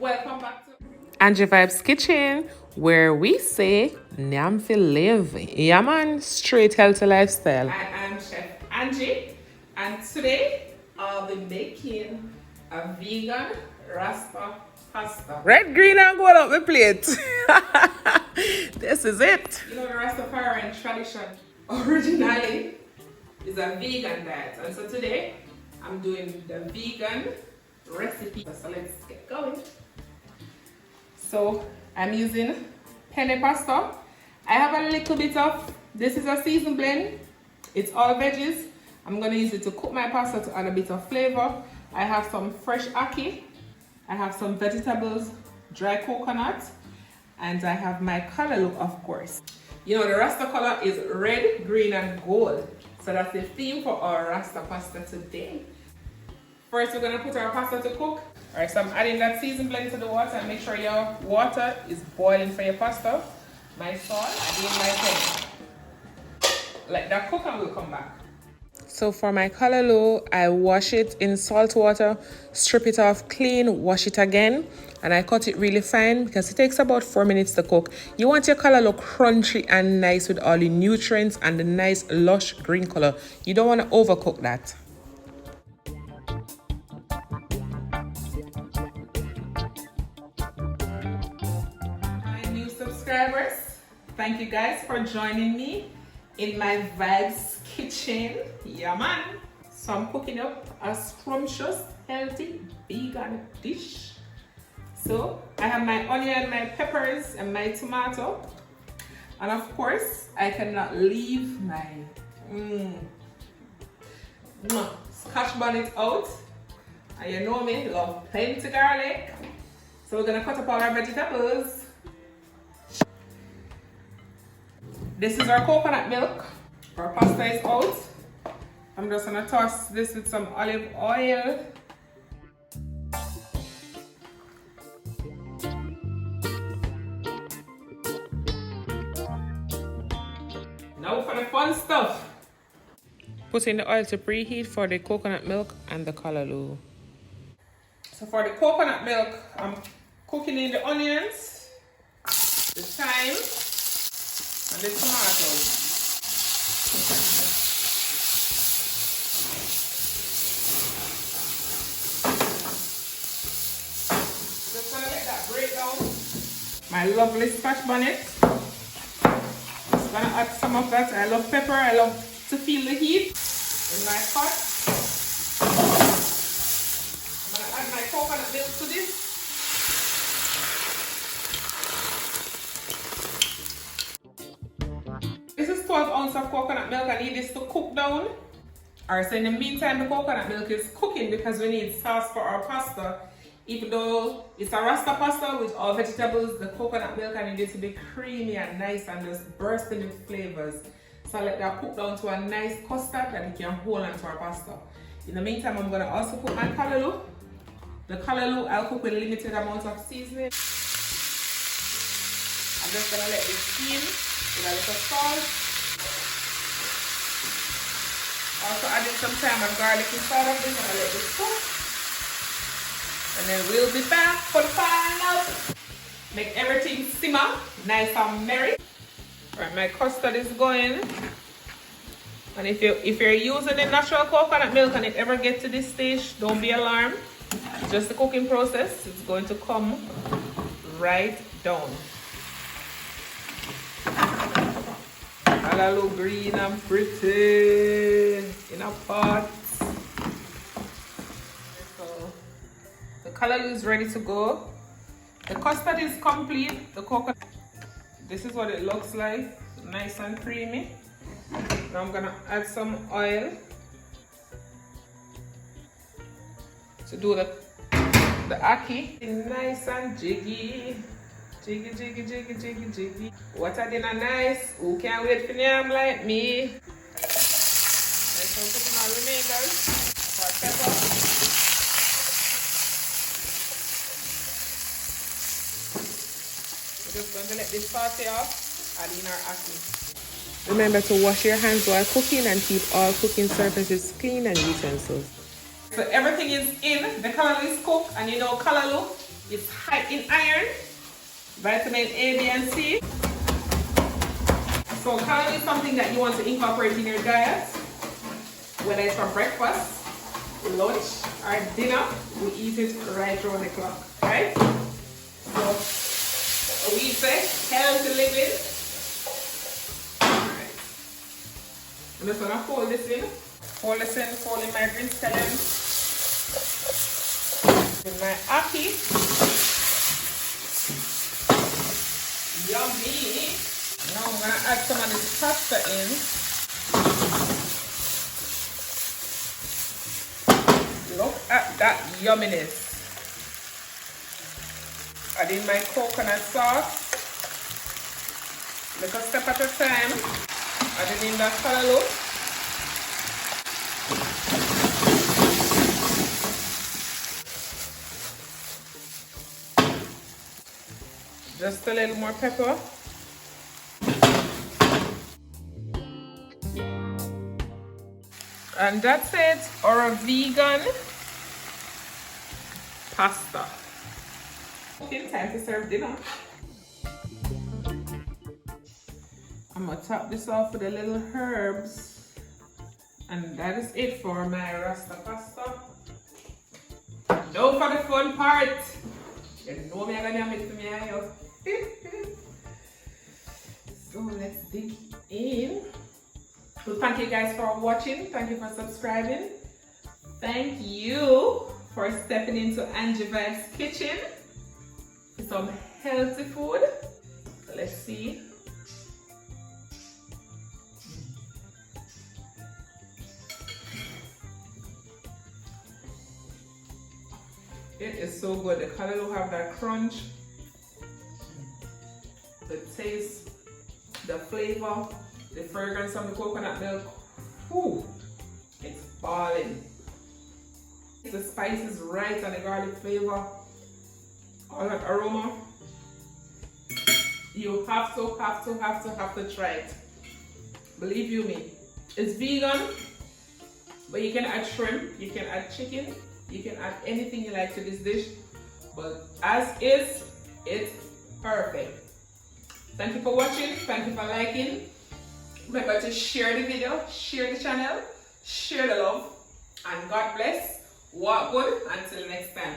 Welcome back to Angie Vibes Kitchen, where we say Nyam fi live. Yeah man, straight healthy lifestyle. I am Chef Angie, and today I'll be making a vegan Rasta pasta. Red, green, and gold up my plate. This is it. You know the Rastafarian tradition originally is a vegan diet, and so today I'm doing the vegan recipe. So let's get going. So I'm using penne pasta. I have a little bit of, this is a seasoned blend. It's all veggies. I'm gonna use it to cook my pasta to add a bit of flavor. I have some fresh ackee. I have some vegetables, dry coconut, and I have my color look, of course. You know, the Rasta color is red, green, and gold. So that's the theme for our Rasta pasta today. First, we're gonna put our pasta to cook. All right, so I'm adding that seasoned blend to the water, and make sure your water is boiling for your pasta. My salt, adding my penne. Let that cook and we'll come back. So for my callaloo, I wash it in salt water, strip it off clean, wash it again, and I cut it really fine because it takes about 4 minutes to cook. You want your callaloo crunchy and nice with all the nutrients and the nice lush green color. You don't want to overcook that. My new subscribers, thank you guys for joining me in my Vibes kitchen. Yeah man. So I'm cooking up a scrumptious, healthy, vegan dish. So I have my onion, my peppers, and my tomato. And of course, I cannot leave my scotch bonnet out. And you know me, love plenty garlic. So we're gonna cut up all our vegetables. This is our coconut milk. Our pasta is out. I'm just gonna toss this with some olive oil. Now for the fun stuff. Put in the oil to preheat for the coconut milk and the callaloo. So for the coconut milk, I'm cooking in the onions, the thyme, and the tomatoes. Just gonna let that break down. My lovely scotch bonnet. Just gonna add some of that. I love pepper. I love to feel the heat in my pot. I'm gonna add my coconut milk to this. This is 12 ounces of coconut milk. I need this to cook down. Alright, so in the meantime, the coconut milk is cooking because we need sauce for our pasta. Even though it's a Rasta pasta with all vegetables, the coconut milk, I need it to be creamy and nice and just bursting with flavors. So I let that cook down to a nice custard that we can hold onto our pasta. In the meantime, I'm gonna also put my callaloo. The callaloo I'll cook with a limited amount of seasoning. I'm just gonna let it steam with a little salt. Also adding some thyme and garlic inside of this, and I let this cook. And then we'll be back for the final. Make everything simmer, nice and merry. Alright, my custard is going. And if you're using the natural coconut milk and it ever gets to this stage, don't be alarmed. It's just the cooking process. It's going to come right down. Callaloo green and pretty in a pot. So the callaloo is ready to go. The custard is complete. The coconut. This is what it looks like. Nice and creamy. Now I'm gonna add some oil to do the ackee. Nice and jiggy. Jiggy, jiggy, jiggy, jiggy, jiggy. What a dinner nice. Who can't wait for yam like me? Let's put in our remainders of our pepper. We're just going to let this saute off, add in our ackee. Remember to wash your hands while cooking and keep all cooking surfaces clean and utensils. So everything is in, the callaloo is cooked, and you know callaloo It's high in iron, vitamin A, B, and C. So callaloo is something that you want to incorporate in your diet, whether it's for breakfast, lunch, or dinner. We eat it right around the clock, right? So we say healthy living. Alright. I'm just gonna fold this in, fold in my green scallion, in my ackee. Yummy! Now I'm gonna add some of this pasta in. Look at that yumminess. Adding my coconut sauce. Little step at a time. Adding in the callaloo. Just a little more pepper. And that's it, our vegan pasta. Okay, time to serve dinner. I'm gonna top this off with a little herbs. And that is it for my Rasta pasta. Now for the fun part. You know me, I'm gonna make it to me. So let's dig in. So thank you guys for watching. Thank you for subscribing. Thank you for stepping into Angie Vibe's kitchen for some healthy food. So let's see. It is so good. The callaloo have that crunch, the taste, the flavor, the fragrance of the coconut milk. Whew, it's balling. The spice is right and the garlic flavor, all that aroma. You have to try it. Believe you me. It's vegan, but you can add shrimp, you can add chicken, you can add anything you like to this dish. But as is, it's perfect. Thank you for watching. Thank you for liking. Remember to share the video, share the channel, share the love, and God bless. Walk good until next time.